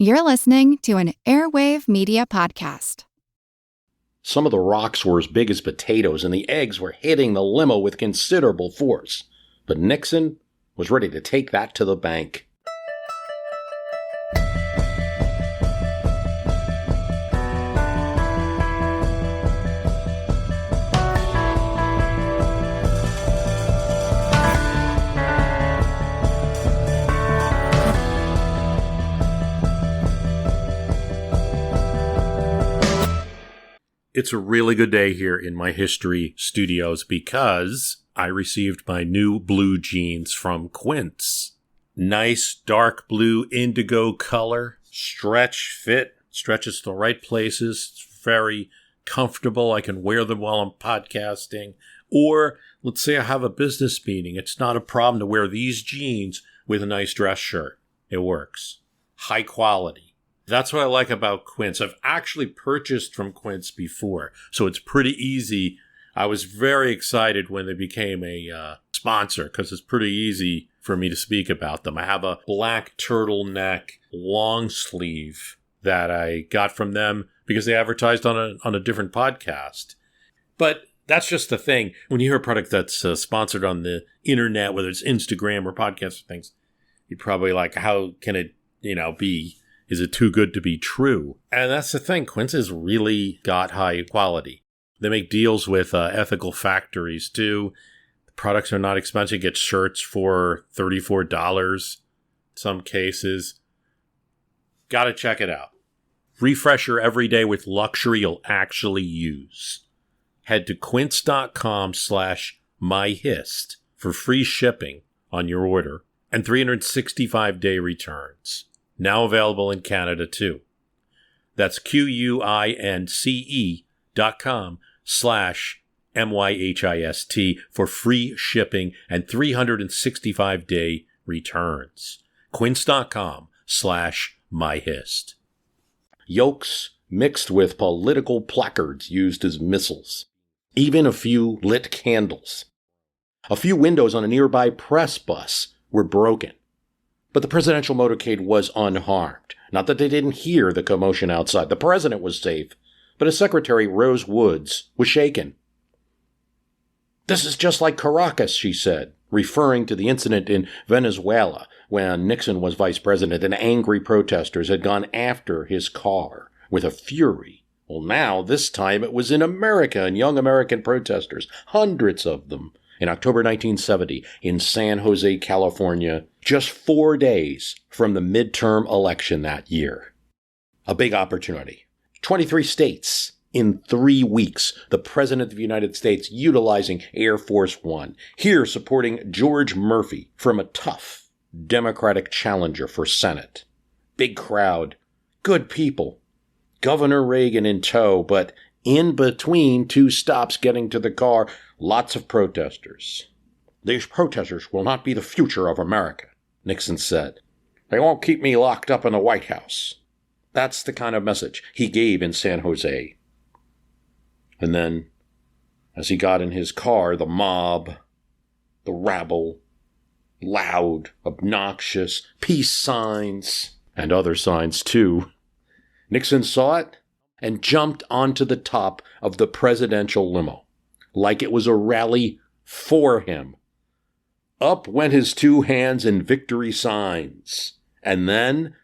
You're listening to an Airwave Media Podcast. Some of the rocks were as big as potatoes, and the eggs were hitting the limo with considerable force. But Nixon was ready to take that to the bank. It's a really good day here in my history studios because I received my new blue jeans from Quince. Nice dark blue indigo color, stretch fit, stretches to the right places. It's very comfortable. I can wear them while I'm podcasting. Or let's say I have a business meeting. It's not a problem to wear these jeans with a nice dress shirt. It works. High quality. That's what I like about Quince. I've actually purchased from Quince before, so it's pretty easy. I was very excited when they became a sponsor because it's pretty easy for me to speak about them. I have a black turtleneck long sleeve that I got from them because they advertised on a different podcast. But that's just the thing. When you hear a product that's sponsored on the internet, whether it's Instagram or podcasts or things, you're probably like, how can it, be? Is it too good to be true? And that's the thing. Quince has really got high quality. They make deals with ethical factories, too. The products are not expensive. You get shirts for $34 in some cases. Got to check it out. Refresh your everyday with luxury you'll actually use. Head to quince.com/myhist for free shipping on your order and 365-day returns. Now available in Canada, too. That's QUINCE.com/MYHIST for free shipping and 365-day returns. Quince.com/myhist. Yolks mixed with political placards used as missiles. Even a few lit candles. A few windows on a nearby press bus were broken. But the presidential motorcade was unharmed. Not that they didn't hear the commotion outside. The president was safe, but his secretary, Rose Woods, was shaken. "This is just like Caracas," she said, referring to the incident in Venezuela when Nixon was vice president and angry protesters had gone after his car with a fury. Well, now, this time it was in America and young American protesters, hundreds of them, in October 1970 in San Jose, California, just 4 days from the midterm election that year. A big opportunity. 23 states in 3 weeks. The President of the United States utilizing Air Force One. Here supporting George Murphy from a tough Democratic challenger for Senate. Big crowd. Good people. Governor Reagan in tow, but in between 2 stops getting to the car, lots of protesters. "These protesters will not be the future of America," Nixon said. "They won't keep me locked up in the White House." That's the kind of message he gave in San Jose. And then, as he got in his car, the mob, the rabble, loud, obnoxious, peace signs, and other signs too. Nixon saw it and jumped onto the top of the presidential limo, like it was a rally for him. Up went his 2 hands in victory signs. And then,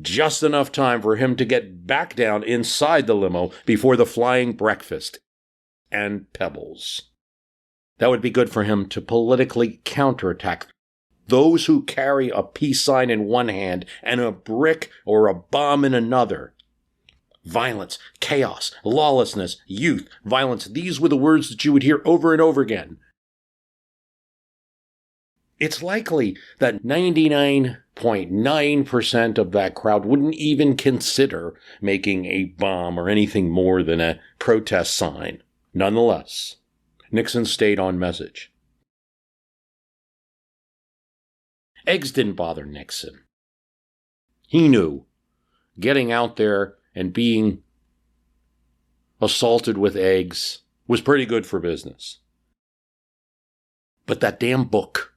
just enough time for him to get back down inside the limo before the flying breakfast and pebbles. That would be good for him to politically counterattack those who carry a peace sign in one hand and a brick or a bomb in another. Violence, chaos, lawlessness, youth, violence. These were the words that you would hear over and over again. It's likely that 99.9% of that crowd wouldn't even consider making a bomb or anything more than a protest sign. Nonetheless, Nixon stayed on message. Eggs didn't bother Nixon. He knew getting out there and being assaulted with eggs was pretty good for business. But that damn book.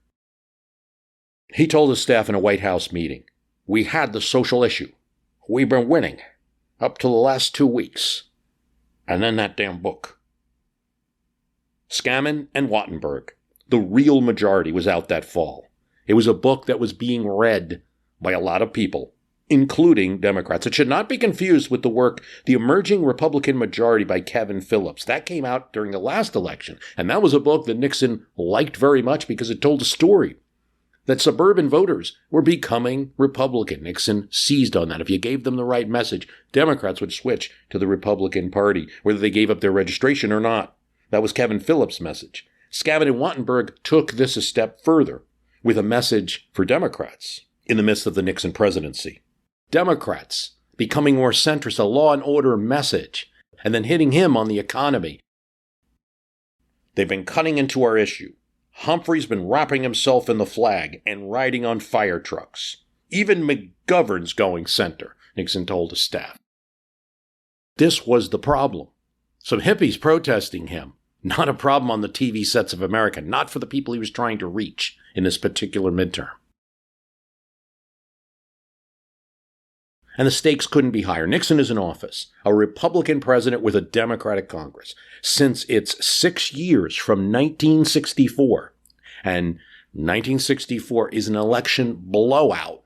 He told his staff in a White House meeting, "We had the social issue. we've been winning up to the last 2 weeks. And then that damn book. Scammon and Wattenberg. The real majority was out that fall. It was a book that was being read by a lot of people, including Democrats. It should not be confused with the work, The Emerging Republican Majority by Kevin Phillips. That came out during the last election, and that was a book that Nixon liked very much because it told a story that suburban voters were becoming Republican. Nixon seized on that. If you gave them the right message, Democrats would switch to the Republican Party, whether they gave up their registration or not. That was Kevin Phillips' message. Scammon and Wattenberg took this a step further with a message for Democrats in the midst of the Nixon presidency. Democrats becoming more centrist, a law and order message, and then hitting him on the economy. They've been cutting into our issue. Humphrey's been wrapping himself in the flag and riding on fire trucks. Even McGovern's going center, Nixon told his staff. This was the problem. Some hippies protesting him. Not a problem on the TV sets of America, not for the people he was trying to reach in this particular midterm. And the stakes couldn't be higher. Nixon is in office, a Republican president with a Democratic Congress, since it's 6 years from 1964. And 1964 is an election blowout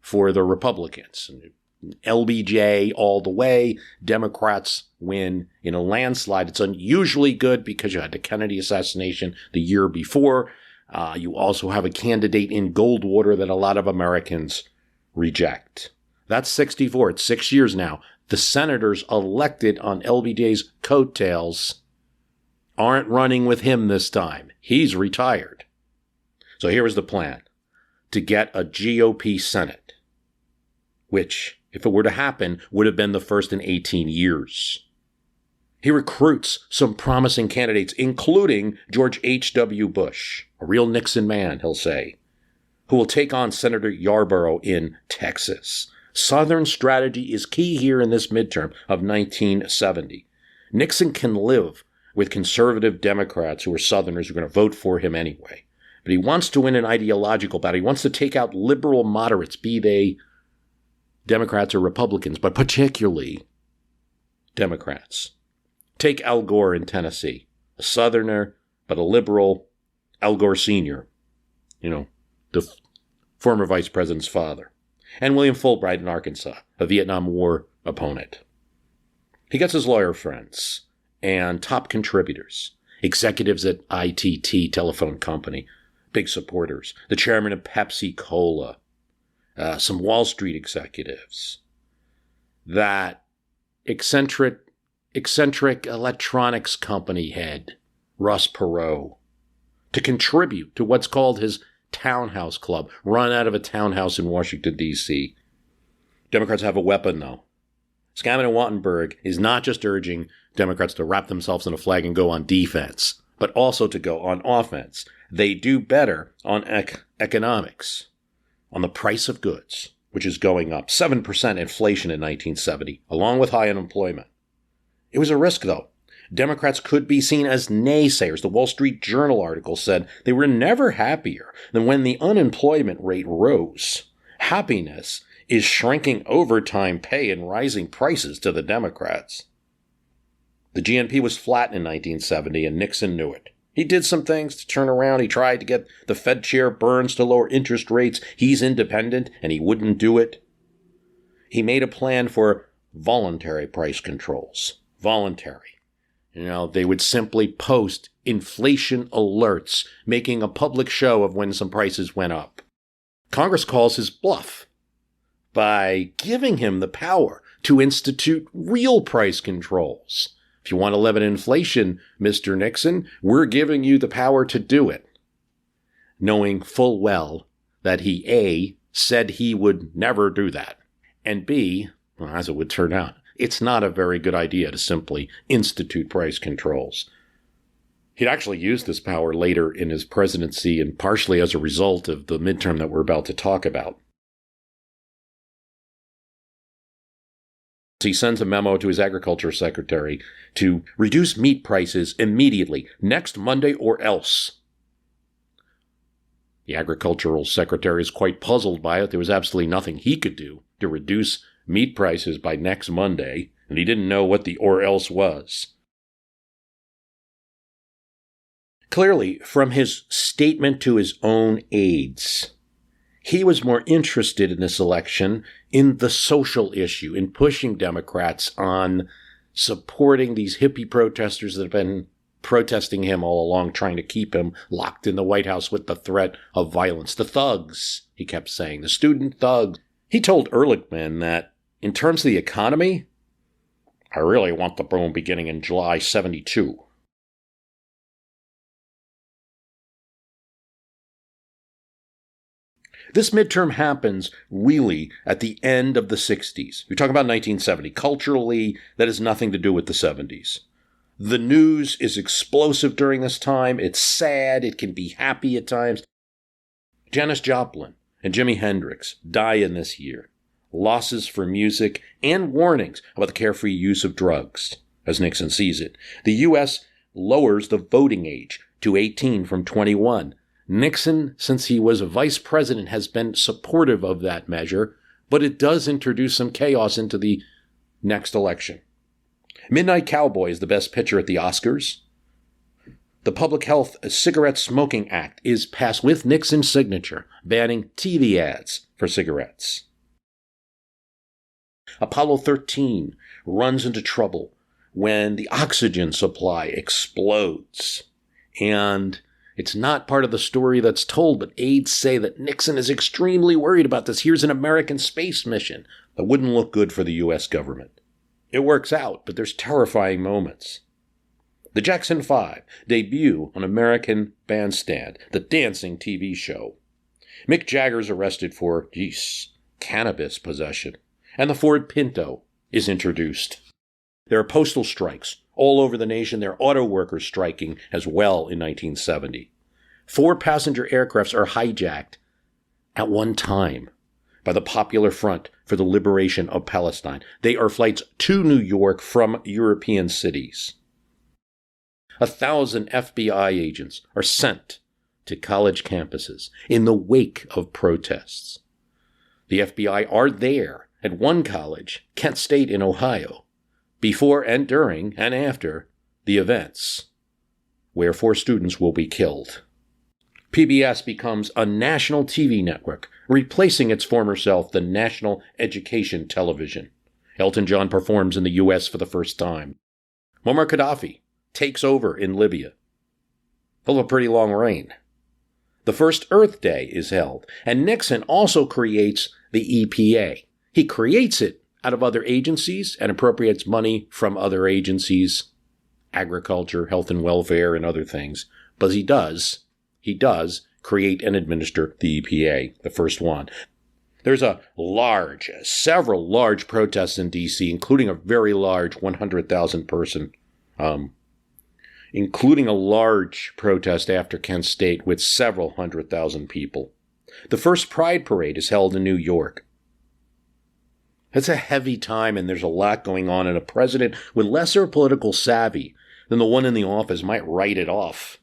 for the Republicans. LBJ all the way. Democrats win in a landslide. It's unusually good because you had the Kennedy assassination the year before. You also have a candidate in Goldwater that a lot of Americans reject. That's 64. It's 6 years now. The senators elected on LBJ's coattails aren't running with him this time. He's retired. So here was the plan. To get a GOP Senate, which, if it were to happen, would have been the first in 18 years. He recruits some promising candidates, including George H.W. Bush, a real Nixon man, he'll say, who will take on Senator Yarborough in Texas. Southern strategy is key here in this midterm of 1970. Nixon can live with conservative Democrats who are Southerners who are going to vote for him anyway. But he wants to win an ideological battle. He wants to take out liberal moderates, be they Democrats or Republicans, but particularly Democrats. Take Al Gore in Tennessee, a Southerner, but a liberal, Al Gore Sr., the former vice president's father. And William Fulbright in Arkansas, a Vietnam War opponent. He gets his lawyer friends and top contributors, executives at ITT Telephone Company, big supporters, the chairman of Pepsi Cola, some Wall Street executives, that eccentric electronics company head, Russ Perot, to contribute to what's called his Townhouse Club, run out of a townhouse in Washington, D.C. Democrats have a weapon, though. Scammon and Wattenberg is not just urging Democrats to wrap themselves in a flag and go on defense, but also to go on offense. They do better on economics, on the price of goods, which is going up. 7% inflation in 1970, along with high unemployment. It was a risk, though. Democrats could be seen as naysayers. The Wall Street Journal article said they were never happier than when the unemployment rate rose. Happiness is shrinking overtime pay and rising prices to the Democrats. The GNP was flat in 1970, and Nixon knew it. He did some things to turn around. He tried to get the Fed chair Burns to lower interest rates. He's independent, and he wouldn't do it. He made a plan for voluntary price controls. Voluntary. They would simply post inflation alerts, making a public show of when some prices went up. Congress calls his bluff by giving him the power to institute real price controls. If you want to limit inflation, Mr. Nixon, we're giving you the power to do it. Knowing full well that he, A, said he would never do that, and B, as it would turn out, it's not a very good idea to simply institute price controls. He'd actually used this power later in his presidency and partially as a result of the midterm that we're about to talk about. He sends a memo to his agriculture secretary to reduce meat prices immediately, next Monday or else. The agricultural secretary is quite puzzled by it. There was absolutely nothing he could do to reduce meat prices by next Monday, and he didn't know what the or else was. Clearly, from his statement to his own aides, he was more interested in this election in the social issue, in pushing Democrats on supporting these hippie protesters that have been protesting him all along, trying to keep him locked in the White House with the threat of violence. The thugs, he kept saying, the student thugs. He told Ehrlichman that in terms of the economy, I really want the boom beginning in July 72. This midterm happens really at the end of the 60s. We're talking about 1970. Culturally, that has nothing to do with the 70s. The news is explosive during this time. It's sad. It can be happy at times. Janis Joplin and Jimi Hendrix die in this year. Losses for music and warnings about the carefree use of drugs, as Nixon sees it. The U.S. lowers the voting age to 18 from 21. Nixon, since he was a vice president, has been supportive of that measure, but it does introduce some chaos into the next election. Midnight Cowboy is the best picture at the Oscars. The Public Health Cigarette Smoking Act is passed with Nixon's signature, banning TV ads for cigarettes. Apollo 13 runs into trouble when the oxygen supply explodes. And it's not part of the story that's told, but aides say that Nixon is extremely worried about this. Here's an American space mission that wouldn't look good for the U.S. government. It works out, but there's terrifying moments. The Jackson 5 debut on American Bandstand, the dancing TV show. Mick Jagger's arrested for, cannabis possession. And the Ford Pinto is introduced. There are postal strikes all over the nation. There are auto workers striking as well in 1970. 4 passenger aircrafts are hijacked at one time by the Popular Front for the Liberation of Palestine. They are flights to New York from European cities. 1,000 FBI agents are sent to college campuses in the wake of protests. The FBI are there at one college, Kent State in Ohio, before and during and after the events, where 4 students will be killed. PBS becomes a national TV network, replacing its former self, the National Education Television. Elton John performs in the U.S. for the first time. Muammar Gaddafi takes over in Libya. He'll have a pretty long reign. The first Earth Day is held, and Nixon also creates the EPA. He creates it out of other agencies and appropriates money from other agencies, agriculture, health and welfare, and other things. But he does create and administer the EPA, the first one. There's several large protests in D.C., including a very large 100,000 person, including a large protest after Kent State with several 100,000 people. The first Pride Parade is held in New York. It's a heavy time, and there's a lot going on, and a president with lesser political savvy than the one in the office might write it off.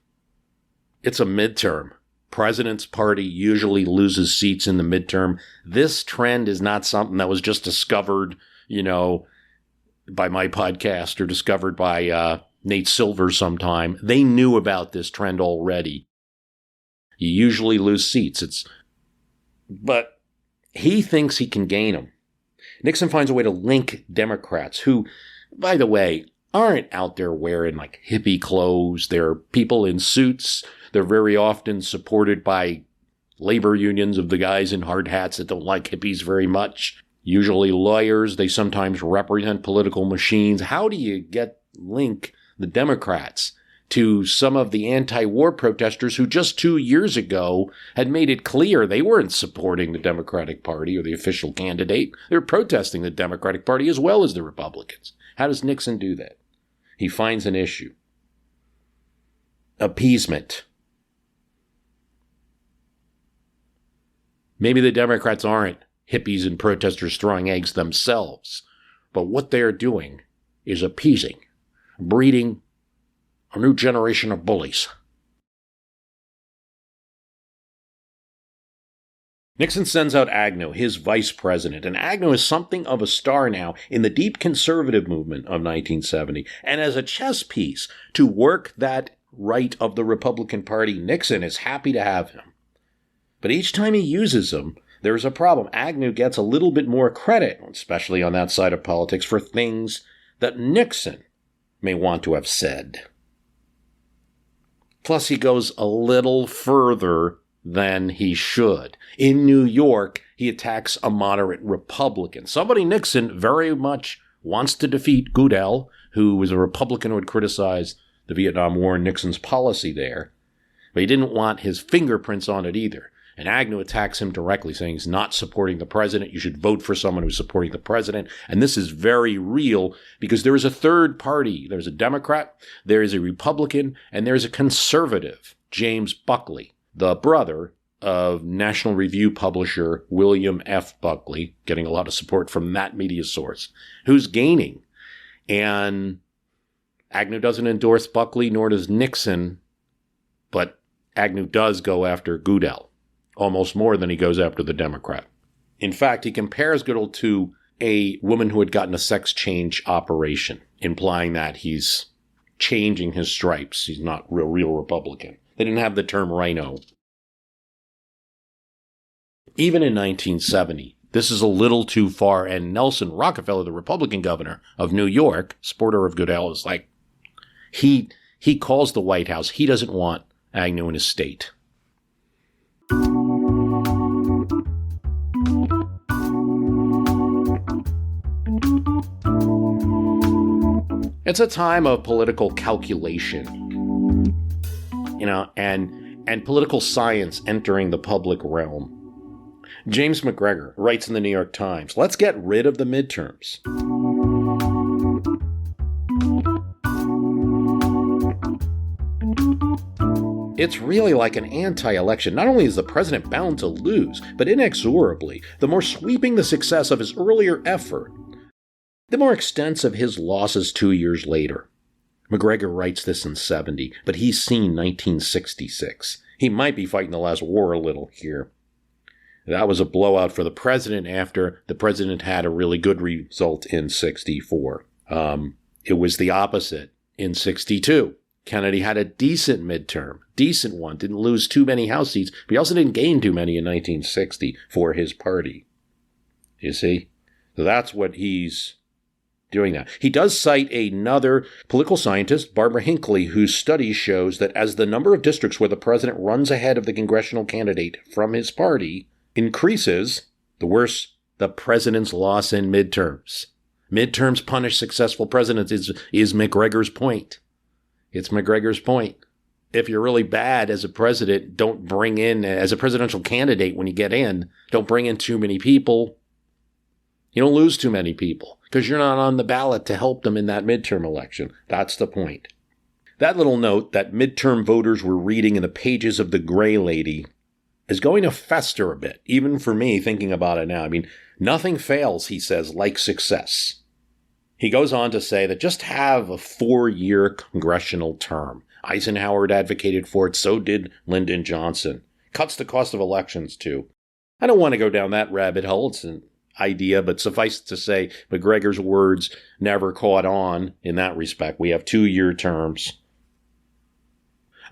It's a midterm. President's party usually loses seats in the midterm. This trend is not something that was just discovered, by my podcast or discovered by Nate Silver sometime. They knew about this trend already. You usually lose seats. But he thinks he can gain them. Nixon finds a way to link Democrats who, by the way, aren't out there wearing like hippie clothes. They're people in suits. They're very often supported by labor unions of the guys in hard hats that don't like hippies very much. Usually lawyers. They sometimes represent political machines. How do you link the Democrats to some of the anti-war protesters who just 2 years ago had made it clear they weren't supporting the Democratic Party or the official candidate? They were protesting the Democratic Party as well as the Republicans. How does Nixon do that? He finds an issue. Appeasement. Maybe the Democrats aren't hippies and protesters throwing eggs themselves, but what they're doing is appeasing, breeding a new generation of bullies. Nixon sends out Agnew, his vice president, and Agnew is something of a star now in the deep conservative movement of 1970. And as a chess piece to work that right of the Republican Party, Nixon is happy to have him. But each time he uses him, there's a problem. Agnew gets a little bit more credit, especially on that side of politics, for things that Nixon may want to have said. Plus, he goes a little further than he should. In New York, he attacks a moderate Republican. Somebody Nixon very much wants to defeat Goodell, who was a Republican who had criticized the Vietnam War and Nixon's policy there. But he didn't want his fingerprints on it either. And Agnew attacks him directly, saying he's not supporting the president. You should vote for someone who's supporting the president. And this is very real because there is a third party. There's a Democrat, there is a Republican, and there's a conservative, James Buckley, the brother of National Review publisher William F. Buckley, getting a lot of support from that media source, who's gaining. And Agnew doesn't endorse Buckley, nor does Nixon, but Agnew does go after Goodell, almost more than he goes after the Democrat. In fact, he compares Goodell to a woman who had gotten a sex change operation, implying that he's changing his stripes. He's not real Republican. They didn't have the term rhino. Even in 1970, this is a little too far, and Nelson Rockefeller, the Republican governor of New York, supporter of Goodell, is like, he calls the White House. He doesn't want Agnew in his state. It's a time of political calculation, and political science entering the public realm. James McGregor writes in the New York Times, let's get rid of the midterms. It's really like an anti-election. Not only is the president bound to lose, but inexorably, the more sweeping the success of his earlier effort, the more extensive his losses 2 years later. McGregor writes this in 70, but he's seen 1966. He might be fighting the last war a little here. That was a blowout for the president after the president had a really good result in 64. It was the opposite in 62. Kennedy had a decent midterm, decent one, didn't lose too many House seats, but he also didn't gain too many in 1960 for his party. You see? So that's what he's doing now. He does cite another political scientist, Barbara Hinckley, whose study shows that as the number of districts where the president runs ahead of the congressional candidate from his party increases, the worse the president's loss in midterms. Midterms punish successful presidents is McGregor's point. It's McGregor's point. If you're really bad as a president, don't bring in, as a presidential candidate when you get in, don't bring in too many people. You don't lose too many people because you're not on the ballot to help them in that midterm election. That's the point. That little note that midterm voters were reading in the pages of the Gray Lady is going to fester a bit, even for me thinking about it now. I mean, nothing fails, he says, like success. He goes on to say that just have a 4-year congressional term. Eisenhower advocated for it, so did Lyndon Johnson. Cuts the cost of elections, too. I don't want to go down that rabbit hole. It's an idea, but suffice to say, McGregor's words never caught on in that respect. We have 2-year terms.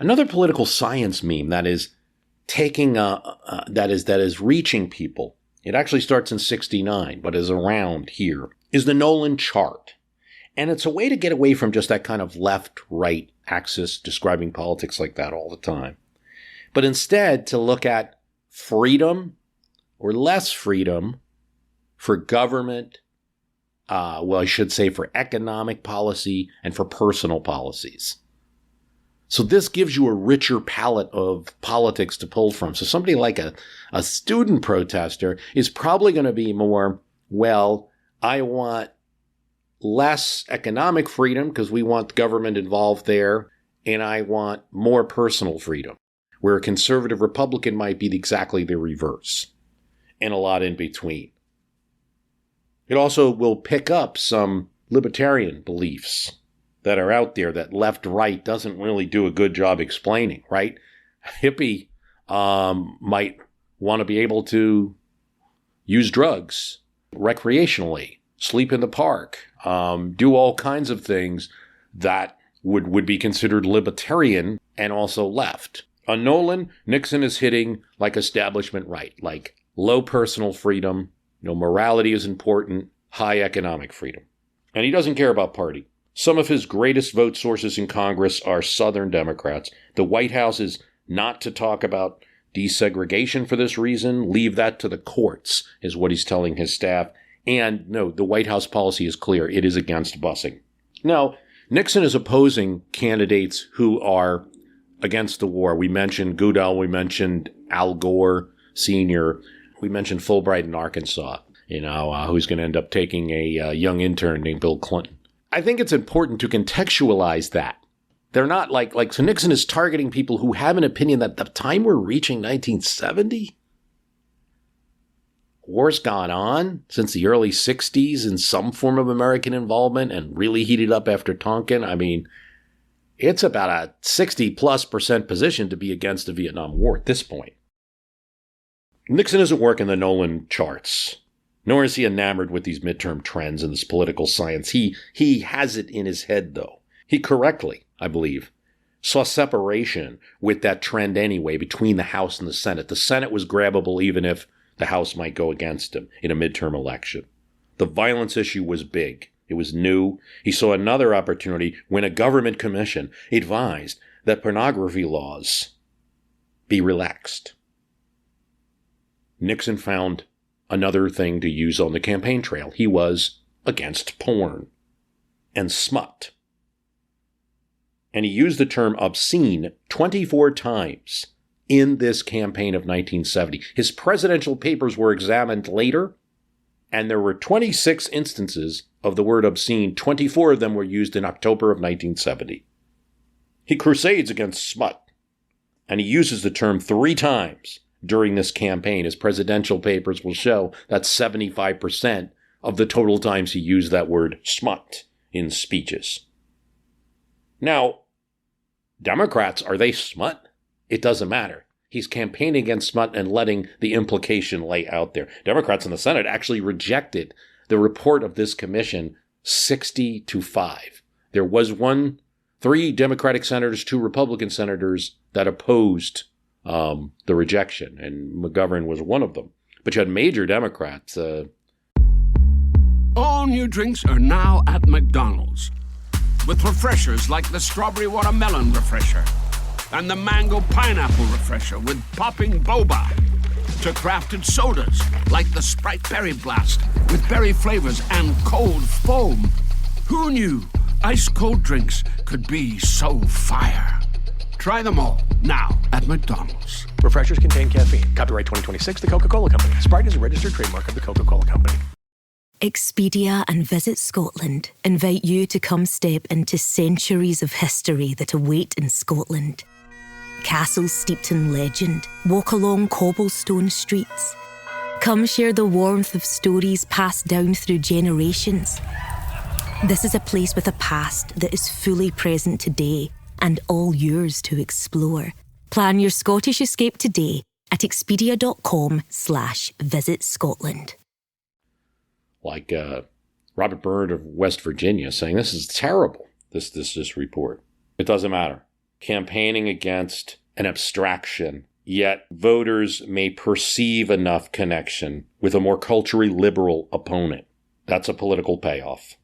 Another political science meme that is taking that is reaching people. It actually starts in 69, but is around here, is the Nolan chart. And it's a way to get away from just that kind of left-right axis describing politics like that all the time. But instead to look at freedom or less freedom for government, I should say for economic policy and for personal policies. So this gives you a richer palette of politics to pull from. So somebody like a student protester is probably going to be more, well, I want less economic freedom because we want government involved there, and I want more personal freedom, where a conservative Republican might be exactly the reverse, and a lot in between. It also will pick up some libertarian beliefs that are out there that left-right doesn't really do a good job explaining, right? Hippie might want to be able to use drugs recreationally, sleep in the park, do all kinds of things that would be considered libertarian and also left. On Nolan, Nixon is hitting like establishment right, like low personal freedom, morality is important, high economic freedom. And he doesn't care about party. Some of his greatest vote sources in Congress are Southern Democrats. The White House is not to talk about desegregation for this reason. Leave that to the courts, is what he's telling his staff. And no, the White House policy is clear. It is against busing. Now, Nixon is opposing candidates who are against the war. We mentioned Goodell. We mentioned Al Gore Sr. We mentioned Fulbright in Arkansas, who's going to end up taking a young intern named Bill Clinton. I think it's important to contextualize that. They're not so Nixon is targeting people who have an opinion that the time we're reaching 1970, war's gone on since the early 60s in some form of American involvement and really heated up after Tonkin. I mean, it's about a 60+% position to be against the Vietnam War at this point. Nixon isn't working the Nolan charts, nor is he enamored with these midterm trends and this political science. He has it in his head, though. He correctly, I believe, saw separation with that trend anyway between the House and the Senate. The Senate was grabbable even if the House might go against him in a midterm election. The violence issue was big. It was new. He saw another opportunity when a government commission advised that pornography laws be relaxed. Nixon found another thing to use on the campaign trail. He was against porn and smut. And he used the term obscene 24 times in this campaign of 1970. His presidential papers were examined later, and there were 26 instances of the word obscene. 24 of them were used in October of 1970. He crusades against smut, and he uses the term 3 times during this campaign. His presidential papers will show that's 75% of the total times he used that word smut in speeches. Now, Democrats, are they smut? It doesn't matter. He's campaigning against smut and letting the implication lay out there. Democrats in the Senate actually rejected the report of this commission 60-5. There was 3 Democratic senators, 2 Republican senators that opposed the rejection, and McGovern was one of them. But you had major Democrats. All new drinks are now at McDonald's, with refreshers like the strawberry watermelon refresher and the mango pineapple refresher with popping boba, to crafted sodas like the Sprite Berry Blast with berry flavors and cold foam. Who knew ice cold drinks could be so fire? Try them all now at McDonald's. Refreshers contain caffeine. Copyright 2026, The Coca-Cola Company. Sprite is a registered trademark of The Coca-Cola Company. Expedia and Visit Scotland invite you to come step into centuries of history that await in Scotland. Castles steeped in legend walk along cobblestone streets. Come share the warmth of stories passed down through generations. This is a place with a past that is fully present today and all yours to explore. Plan your Scottish escape today at expedia.com/Visit Scotland. Like Robert Byrd of West Virginia saying, this is terrible, this report. It doesn't matter. Campaigning against an abstraction, yet voters may perceive enough connection with a more culturally liberal opponent. That's a political payoff.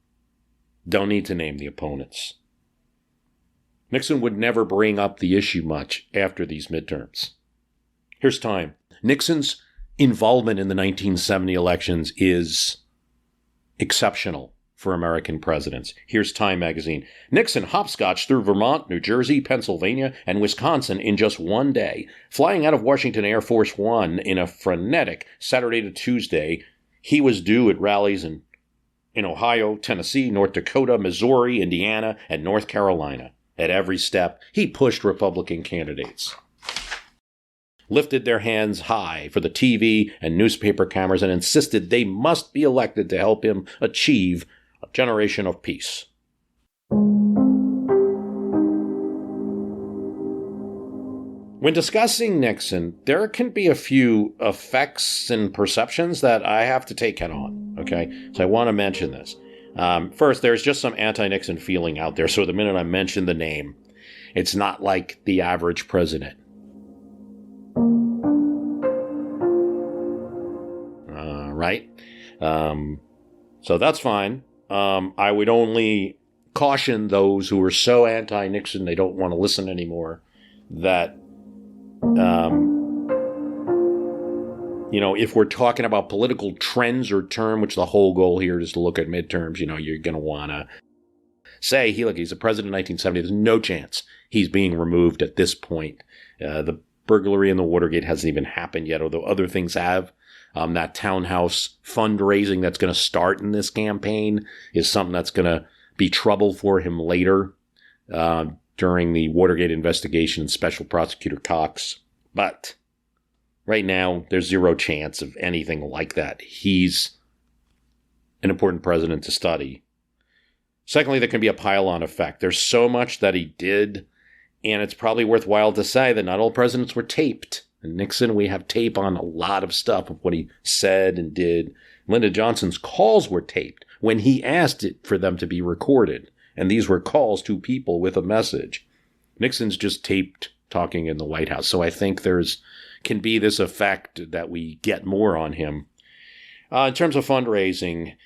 Don't need to name the opponents. Nixon would never bring up the issue much after these midterms. Here's Time. Nixon's involvement in the 1970 elections is exceptional for American presidents. Here's Time magazine. Nixon hopscotched through Vermont, New Jersey, Pennsylvania, and Wisconsin in just one day, flying out of Washington Air Force One in a frenetic Saturday to Tuesday. He was due at rallies in Ohio, Tennessee, North Dakota, Missouri, Indiana, and North Carolina. At every step, he pushed Republican candidates, lifted their hands high for the TV and newspaper cameras, and insisted they must be elected to help him achieve a generation of peace. When discussing Nixon, there can be a few effects and perceptions that I have to take head on, okay? So I want to mention this. First, there's just some anti-Nixon feeling out there, so the minute I mention the name, it's not like the average president. Right? So that's fine. I would only caution those who are so anti-Nixon they don't want to listen anymore that, if we're talking about political trends or term, which the whole goal here is to look at midterms, you're going to want to say, he's a president in 1970. There's no chance he's being removed at this point. The burglary in the Watergate hasn't even happened yet, although other things have. That townhouse fundraising that's going to start in this campaign is something that's going to be trouble for him later during the Watergate investigation and Special Prosecutor Cox. But right now, there's zero chance of anything like that. He's an important president to study. Secondly, there can be a pile-on effect. There's so much that he did, and it's probably worthwhile to say that not all presidents were taped. And Nixon, we have tape on a lot of stuff of what he said and did. Lyndon Johnson's calls were taped when he asked it for them to be recorded. And these were calls to people with a message. Nixon's just taped talking in the White House. So I think can be this effect that we get more on him. In terms of fundraising,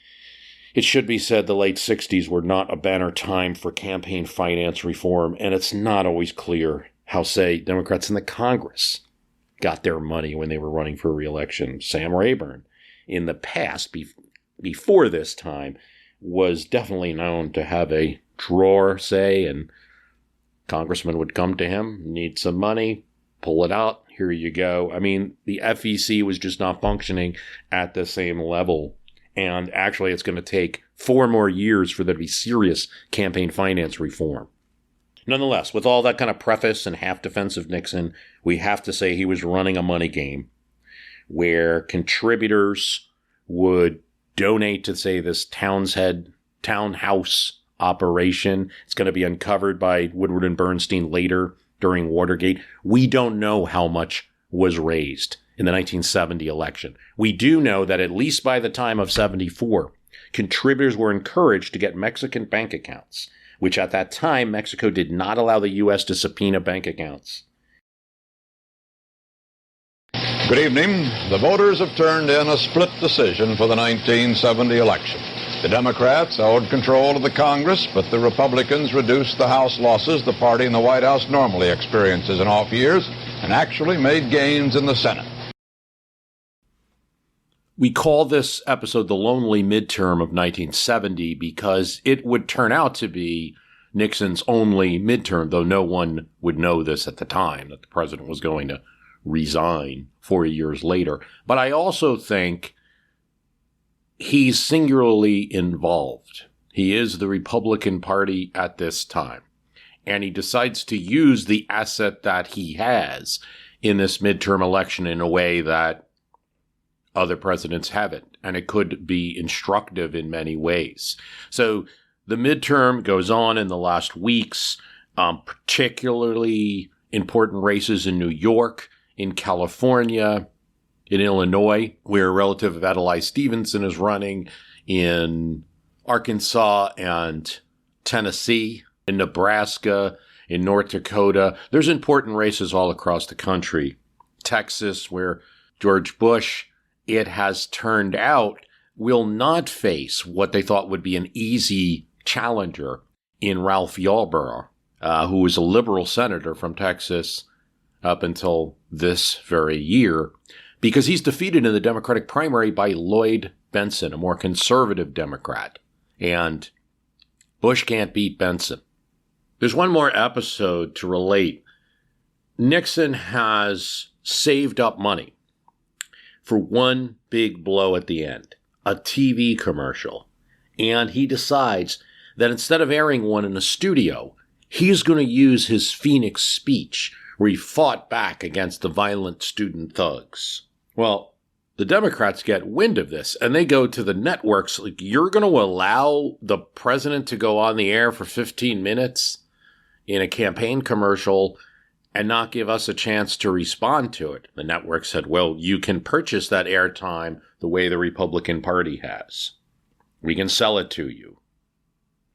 it should be said the late 60s were not a banner time for campaign finance reform. And it's not always clear how, say, Democrats in the Congress got their money when they were running for re-election. Sam Rayburn, in the past, before this time, was definitely known to have a drawer, say, and congressmen would come to him, need some money, pull it out, here you go. I mean, the FEC was just not functioning at the same level. And actually, it's going to take 4 more years for there to be serious campaign finance reform. Nonetheless, with all that kind of preface and half defense of Nixon, we have to say he was running a money game where contributors would donate to, say, this townhouse operation. It's going to be uncovered by Woodward and Bernstein later during Watergate. We don't know how much was raised in the 1970 election. We do know that at least by the time of 74, contributors were encouraged to get Mexican bank accounts, which at that time, Mexico did not allow the U.S. to subpoena bank accounts. Good evening. The voters have turned in a split decision for the 1970 election. The Democrats held control of the Congress, but the Republicans reduced the House losses the party in the White House normally experiences in off years and actually made gains in the Senate. We call this episode the lonely midterm of 1970 because it would turn out to be Nixon's only midterm, though no one would know this at the time, that the president was going to resign 4 years later. But I also think he's singularly involved. He is the Republican Party at this time, and he decides to use the asset that he has in this midterm election in a way that other presidents haven't, and it could be instructive in many ways. So the midterm goes on in the last weeks, particularly important races in New York, in California, in Illinois, where a relative of Adlai Stevenson is running, in Arkansas and Tennessee, in Nebraska, in North Dakota. There's important races all across the country. Texas, where George Bush, it has turned out, will not face what they thought would be an easy challenger in Ralph Yarborough, who was a liberal senator from Texas up until this very year, because he's defeated in the Democratic primary by Lloyd Bentsen, a more conservative Democrat. And Bush can't beat Bentsen. There's one more episode to relate. Nixon has saved up money for one big blow at the end, a TV commercial. And he decides that instead of airing one in a studio, he's going to use his Phoenix speech where he fought back against the violent student thugs. Well, the Democrats get wind of this, and they go to the networks like, you're going to allow the president to go on the air for 15 minutes in a campaign commercial and not give us a chance to respond to it. The network said, well, you can purchase that airtime the way the Republican Party has. We can sell it to you.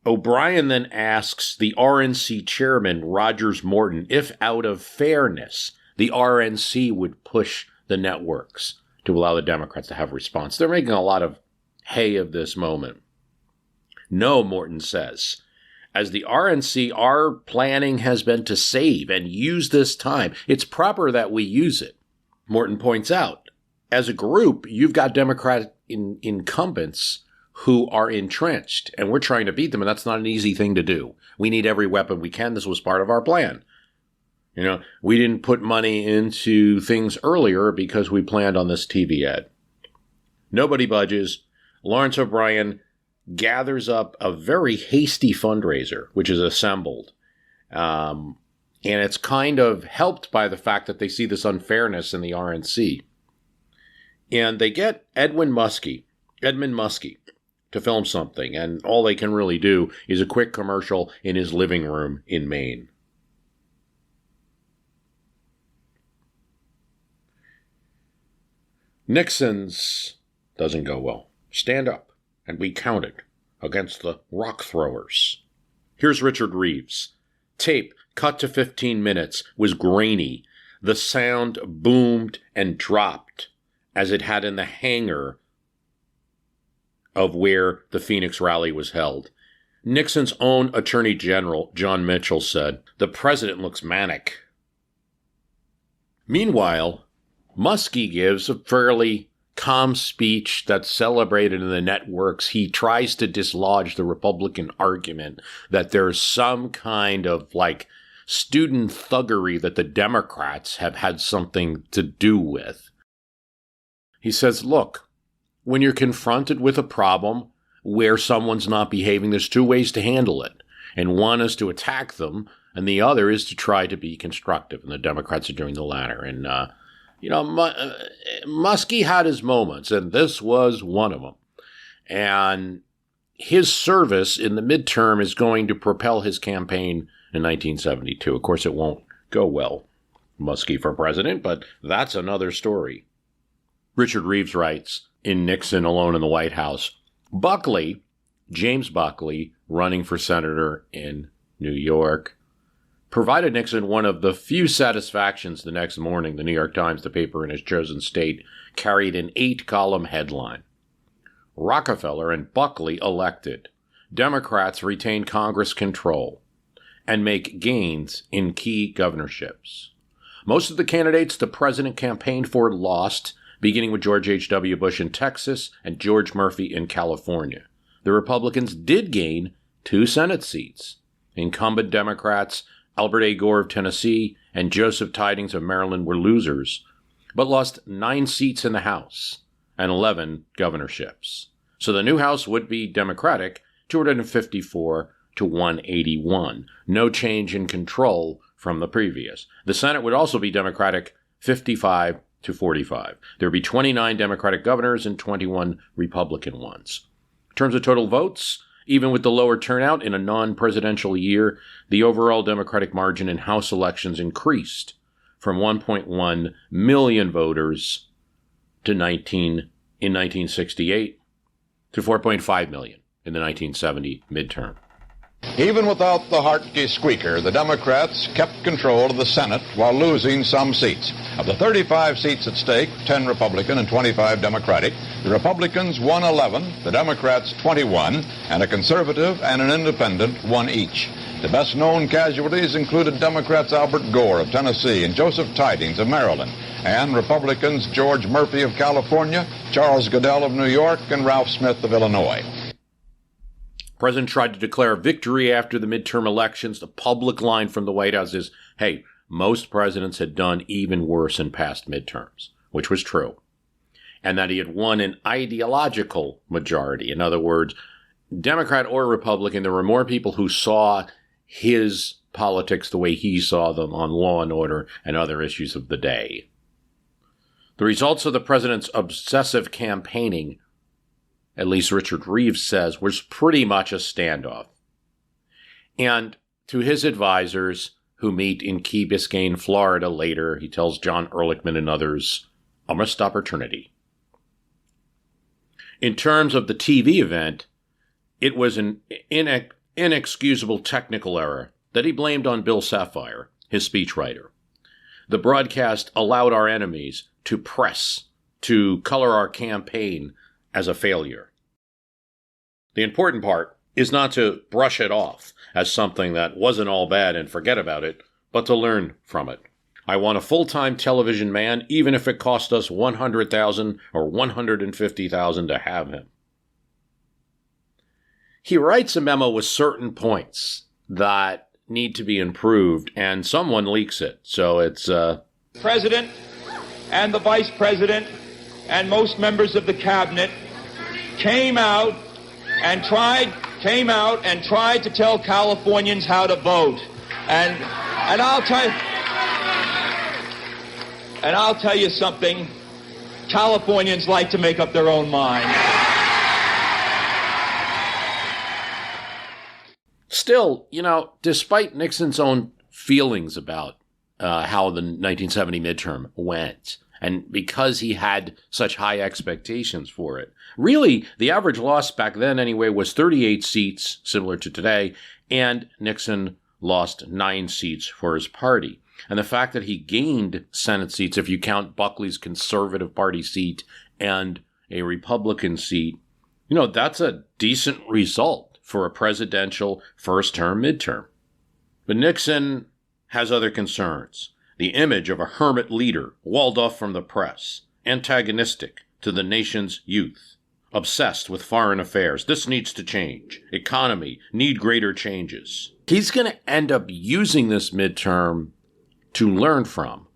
O'Brien then asks the RNC chairman, Rogers Morton, if out of fairness, the RNC would push the networks to allow the Democrats to have a response. They're making a lot of hay of this moment. No, Morton says. As the RNC, our planning has been to save and use this time. It's proper that we use it. Morton points out, as a group, you've got Democratic incumbents who are entrenched, and we're trying to beat them, and that's not an easy thing to do. We need every weapon we can. This was part of our plan. You know, we didn't put money into things earlier because we planned on this TV ad. Nobody budges. Lawrence O'Brien gathers up a very hasty fundraiser, which is assembled. And it's kind of helped by the fact that they see this unfairness in the RNC. And they get Edmund Muskie, to film something. And all they can really do is a quick commercial in his living room in Maine. Nixon's doesn't go well. Stand up and be counted against the rock throwers. Here's Richard Reeves. Tape, cut to 15 minutes, was grainy. The sound boomed and dropped as it had in the hangar of where the Phoenix rally was held. Nixon's own Attorney General, John Mitchell, said, "The president looks manic." Meanwhile, Muskie gives a fairly calm speech that's celebrated in the networks. He tries to dislodge the Republican argument that there's some kind of student thuggery that the Democrats have had something to do with. He says, look, when you're confronted with a problem where someone's not behaving, there's two ways to handle it. And one is to attack them, and the other is to try to be constructive. And the Democrats are doing the latter. And, Muskie had his moments, and this was one of them. And his service in the midterm is going to propel his campaign in 1972. Of course, it won't go well, Muskie for president, but that's another story. Richard Reeves writes, in Nixon Alone in the White House, Buckley, James Buckley, running for senator in New York, provided Nixon one of the few satisfactions the next morning. The New York Times, the paper in his chosen state, carried an 8-column headline. Rockefeller and Buckley elected. Democrats retain Congress control and make gains in key governorships. Most of the candidates the president campaigned for lost, beginning with George H.W. Bush in Texas and George Murphy in California. The Republicans did gain 2 Senate seats. Incumbent Democrats Albert A. Gore of Tennessee and Joseph Tidings of Maryland were losers, but lost 9 seats in the House and 11 governorships. So the new House would be Democratic, 254 to 181. No change in control from the previous. The Senate would also be Democratic, 55 to 45. There would be 29 Democratic governors and 21 Republican ones. In terms of total votes, even with the lower turnout in a non-presidential year, the overall Democratic margin in House elections increased from 1.1 million voters in 1968 to 4.5 million in the 1970 midterm. Even without the Hartke squeaker, the Democrats kept control of the Senate while losing some seats. Of the 35 seats at stake, 10 Republican and 25 Democratic, the Republicans won 11, the Democrats 21, and a conservative and an independent won each. The best-known casualties included Democrats Albert Gore of Tennessee and Joseph Tidings of Maryland, and Republicans George Murphy of California, Charles Goodell of New York, and Ralph Smith of Illinois. The president tried to declare victory after the midterm elections. The public line from the White House is, hey, most presidents had done even worse in past midterms, which was true. And that he had won an ideological majority. In other words, Democrat or Republican, there were more people who saw his politics the way he saw them on law and order and other issues of the day. The results of the president's obsessive campaigning, at least Richard Reeves says, was pretty much a standoff. And to his advisors, who meet in Key Biscayne, Florida later. He tells John Ehrlichman and others, a missed opportunity. In terms of the TV event, it was an inexcusable technical error that he blamed on Bill Sapphire, his speechwriter. The broadcast allowed our enemies to press, to color our campaign as a failure. The important part is not to brush it off as something that wasn't all bad and forget about it, but to learn from it. I want a full-time television man, even if it cost us $100,000 or $150,000 to have him. He writes a memo with certain points that need to be improved, and someone leaks it. So it's President and the Vice President and most members of the cabinet came out and tried to tell Californians how to vote. And I'll tell you something. Californians like to make up their own mind. Still, despite Nixon's own feelings about how the 1970 midterm went, and because he had such high expectations for it, really, the average loss back then anyway was 38 seats, similar to today, and Nixon lost 9 seats for his party. And the fact that he gained Senate seats, if you count Buckley's Conservative Party seat and a Republican seat, that's a decent result for a presidential first-term midterm. But Nixon has other concerns. The image of a hermit leader, walled off from the press, antagonistic to the nation's youth, obsessed with foreign affairs. This needs to change. Economy, need greater changes. He's going to end up using this midterm to learn from.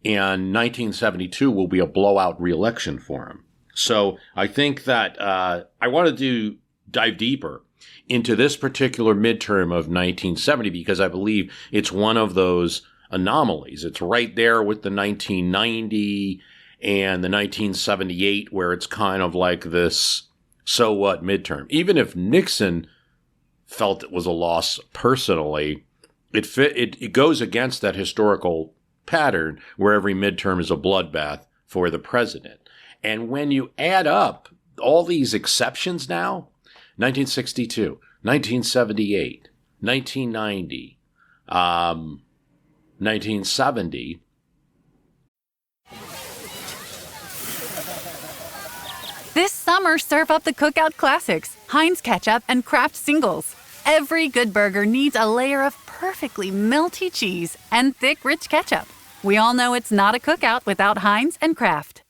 And 1972 will be a blowout re-election for him. So I think that I wanted to dive deeper into this particular midterm of 1970 because I believe it's one of those anomalies. It's right there with the 1990 and the 1978 where it's kind of like this so what midterm. Even if Nixon felt it was a loss personally, it goes against that historical pattern where every midterm is a bloodbath for the president. And when you add up all these exceptions now, 1962, 1978, 1990, 1970. This summer, serve up the Cookout Classics, Heinz Ketchup, and Kraft Singles. Every good burger needs a layer of perfectly melty cheese and thick, rich ketchup. We all know it's not a cookout without Heinz and Kraft.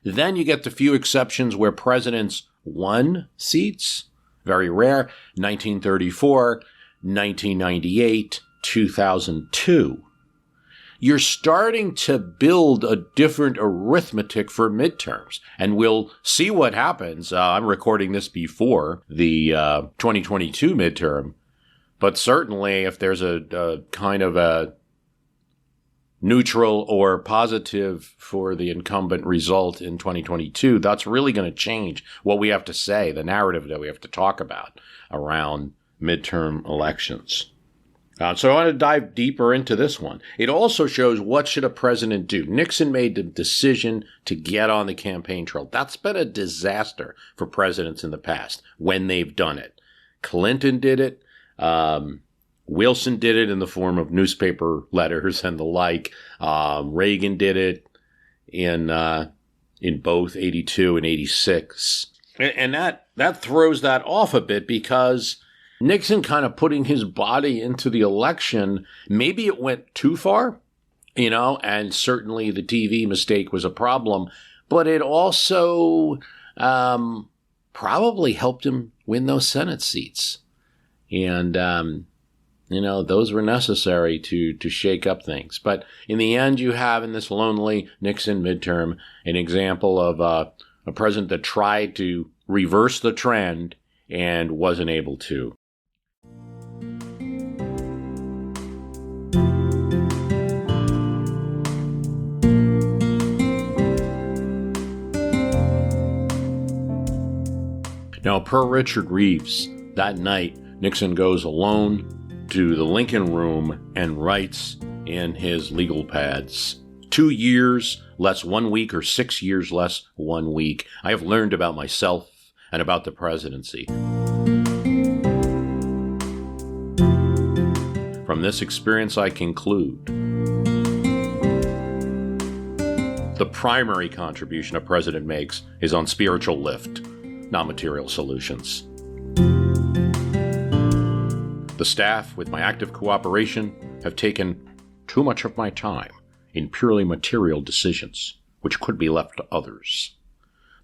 Then you get the few exceptions where presidents won seats. Very rare. 1934, 1998, 2002. You're starting to build a different arithmetic for midterms. And we'll see what happens. I'm recording this before the 2022 midterm. But certainly if there's a kind of a neutral or positive for the incumbent result in 2022, that's really going to change what we have to say, the narrative that we have to talk about around midterm elections. So I want to dive deeper into this one. It also shows what should a president do. Nixon made the decision to get on the campaign trail. That's been a disaster for presidents in the past when they've done it. Clinton did it. Wilson did it in the form of newspaper letters and the like. Reagan did it in both 82 and 86. And that throws that off a bit because Nixon kind of putting his body into the election, maybe it went too far, and certainly the TV mistake was a problem, but it also probably helped him win those Senate seats. And, those were necessary to shake up things. But in the end, you have in this lonely Nixon midterm an example of a president that tried to reverse the trend and wasn't able to. Now, per Richard Reeves, that night, Nixon goes alone to the Lincoln Room and writes in his legal pads, 2 years less 1 week or 6 years less 1 week. I have learned about myself and about the presidency. From this experience, I conclude the primary contribution a president makes is on spiritual lift, not material solutions. The staff, with my active cooperation, have taken too much of my time in purely material decisions, which could be left to others.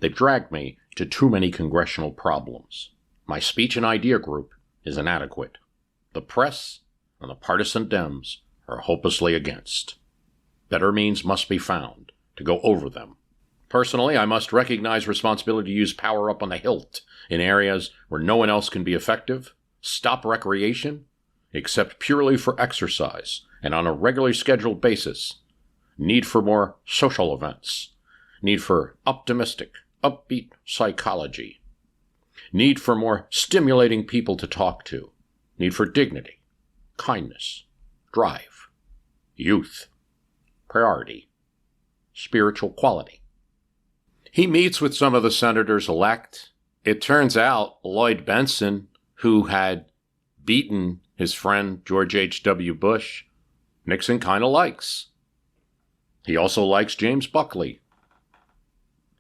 They've dragged me to too many congressional problems. My speech and idea group is inadequate. The press and the partisan Dems are hopelessly against. Better means must be found to go over them. Personally, I must recognize responsibility to use power up on the hilt in areas where no one else can be effective, stop recreation, except purely for exercise and on a regularly scheduled basis, need for more social events, need for optimistic, upbeat psychology, need for more stimulating people to talk to, need for dignity, kindness, drive, youth, priority, spiritual quality. He meets with some of the senators-elect. It turns out Lloyd Bentsen, who had beaten his friend George H.W. Bush, Nixon kind of likes. He also likes James Buckley,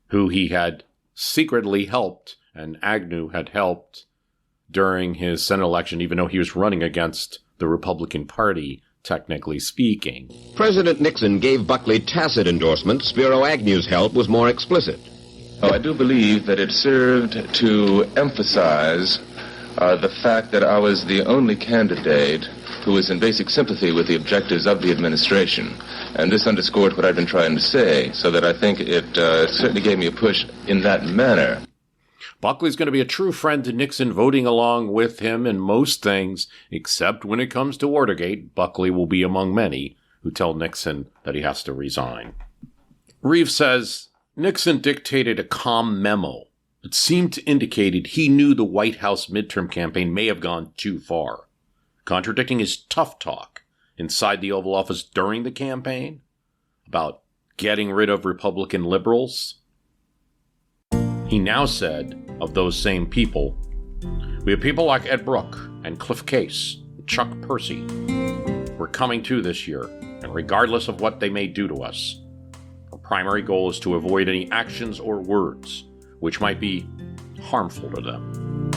who he had secretly helped, and Agnew had helped during his Senate election, even though he was running against the Republican Party, technically speaking. President Nixon gave Buckley tacit endorsement. Spiro Agnew's help was more explicit. I do believe that it served to emphasize the fact that I was the only candidate who was in basic sympathy with the objectives of the administration. And this underscored what I've been trying to say, so that I think it certainly gave me a push in that manner. Buckley's going to be a true friend to Nixon, voting along with him in most things, except when it comes to Watergate. Buckley will be among many who tell Nixon that he has to resign. Reeves says, Nixon dictated a calm memo that seemed to indicate he knew the White House midterm campaign may have gone too far, contradicting his tough talk inside the Oval Office during the campaign about getting rid of Republican liberals. He now said of those same people, we have people like Ed Brooke and Cliff Case, Chuck Percy. We're coming to this year, and regardless of what they may do to us, our primary goal is to avoid any actions or words which might be harmful to them.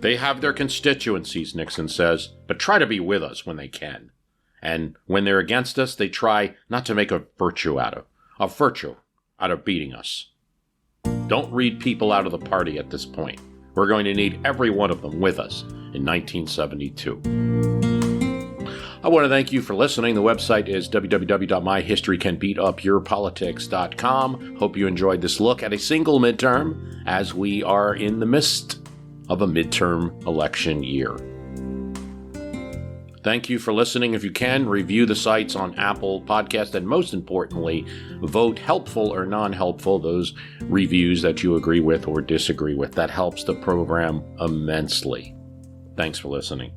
They have their constituencies, Nixon says, but try to be with us when they can. And when they're against us, they try not to make a virtue out of beating us. Don't read people out of the party at this point. We're going to need every one of them with us in 1972. I want to thank you for listening. The website is www.myhistorycanbeatupyourpolitics.com. Hope you enjoyed this look at a single midterm as we are in the midst of a midterm election year. Thank you for listening. If you can, review the sites on Apple Podcast, and most importantly, vote helpful or non-helpful, those reviews that you agree with or disagree with. That helps the program immensely. Thanks for listening.